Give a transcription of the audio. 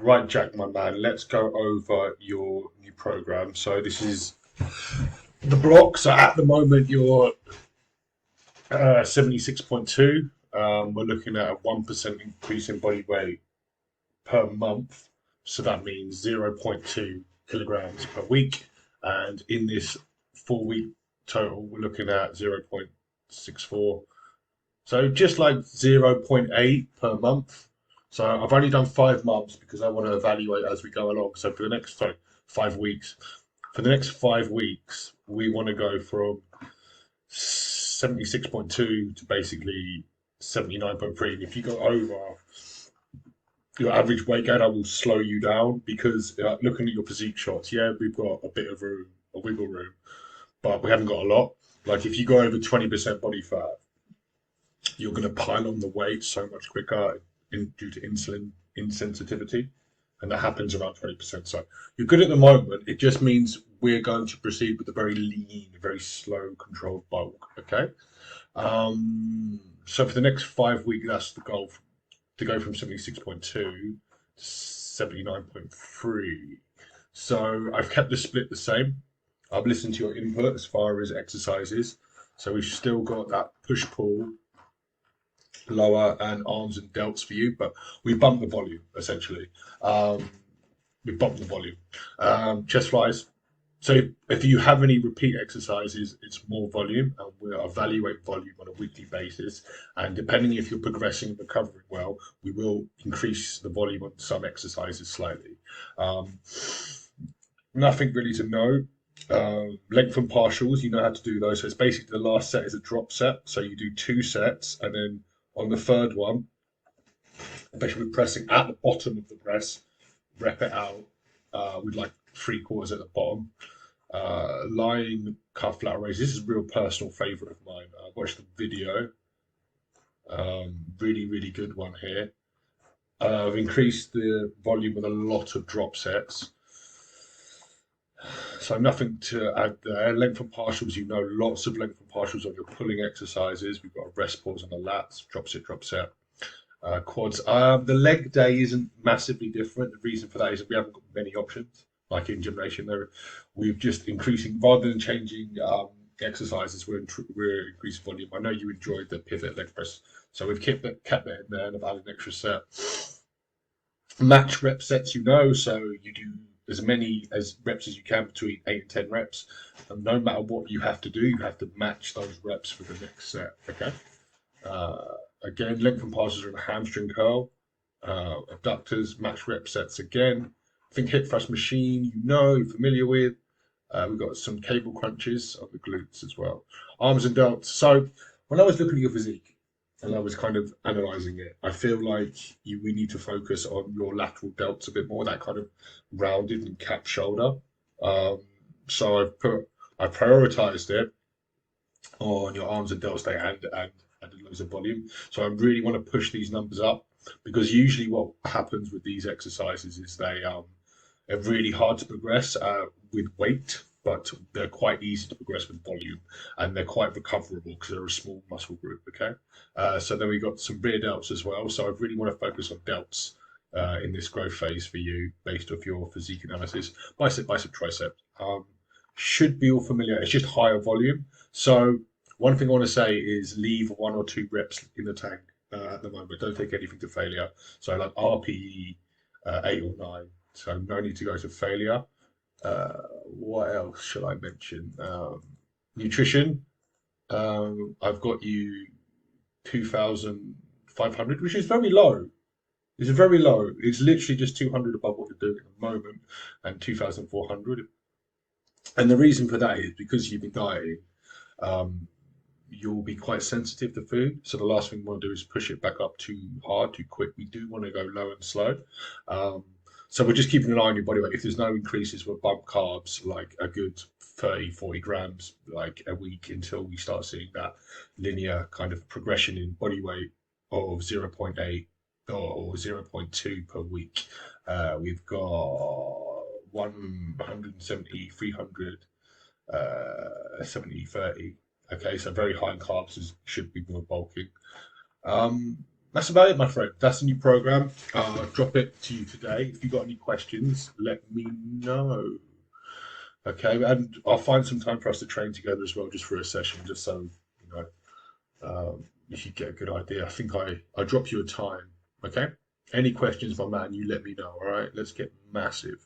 Right, Jack, my man, let's go over your new program. So this is the block. So at the moment, you're 76.2. We're looking at a 1% increase in body weight per month. So that means zero point 0.2 kilograms per week. And in this 4 week total, we're looking at 0.64. So just like zero point 0.8 per month. So I've only done 5 months because I want to evaluate as we go along. So for the next 5 weeks, for the next 5 weeks, we want to go from 76.2 to basically 79.3. And if you go over your average weight gain, I will slow you down because looking at your physique shots, yeah, we've got a bit of room, a wiggle room, but we haven't got a lot. Like if you go over 20% body fat, you're going to pile on the weight so much quicker due to insulin insensitivity. And that happens around 20%. So you're good at the moment. It just means we're going to proceed with a very lean, very slow, controlled bulk. Okay. So for the next 5 weeks, that's the goal to go from 76.2 to 79.3. So I've kept the split the same. I've listened to your input as far as exercises. So we've still got that push pull, lower, and arms and delts for you, but we bump the volume essentially. Um, we bump the volume. Chest flies. So if you have any repeat exercises, it's more volume, and we'll evaluate volume on a weekly basis. And depending if you're progressing and recovering well, we will increase the volume on some exercises slightly. Um, Nothing really to know. Length and partials, you know how to do those. So it's basically the last set is a drop set. So you do 2 sets, and then on the third one, basically pressing at the bottom of the press, rep it out with like 3/4 at the bottom. Lying calf flat raise. This is a real personal favorite of mine. I watched the video. Really, really good one here. I've increased the volume with a lot of drop sets. So nothing to add there. Length and partials, you know, lots of length and partials on your pulling exercises. We've got a rest pause on the lats, drop set. Quads. The leg day isn't massively different. The reason for that is that we haven't got many options. Like in gymnasium, there we've just increasing rather than changing exercises. We're increasing volume. I know you enjoyed the pivot leg press, so we've kept that in there and about an extra set. Match rep sets, you know, so you do as many as reps as you can between 8 and 10 reps. And no matter what you have to do, you have to match those reps for the next set. Okay. Uh, Again, length and passes are in a hamstring curl. Abductors, match rep sets again. I think hip thrust machine, you know, you're familiar with. We've got some cable crunches on the glutes as well. Arms and delts. So when I was looking at your physique and I was kind of analysing it, I feel like we need to focus on your lateral delts a bit more, that kind of rounded and capped shoulder. Um, so I prioritised it on your arms and delts day and added loads of volume. So I really want to push these numbers up because usually what happens with these exercises is they are really hard to progress with weight, but they're quite easy to progress with volume, and they're quite recoverable because they're a small muscle group. Okay, so then we got some rear delts as well. So I really want to focus on delts. In this growth phase for you, based off your physique analysis, bicep, tricep, should be all familiar. It's just higher volume. So one thing I want to say is leave 1 or 2 reps in the tank at the moment. Don't take anything to failure. So like RPE 8 or 9. So no need to go to failure. What else shall I mention? Nutrition. I've got you 2,500, which is very low. It's very low. It's literally just 200 above what you're doing at the moment, and 2,400. And the reason for that is because you've been dieting. Um, you'll be quite sensitive to food. So the last thing we want to do is push it back up too hard, too quick. We do want to go low and slow. Um, so we're just keeping an eye on your body weight. If there's no increases, we'll bump carbs like a good 30, 40 grams like a week until we start seeing that linear kind of progression in body weight of zero point 0.8 or zero point 0.2 per week. We've got 170, 300, 70, 30. Okay, so very high in carbs should be more bulking. Um, That's about it, my friend. That's the new program. I'll drop it to you today. If you got any questions, let me know. Okay, and I'll find some time for us to train together as well, just for a session, just so you know you should get a good idea. I think I drop you a time. Okay. Any questions, my man? You let me know. All right. Let's get massive.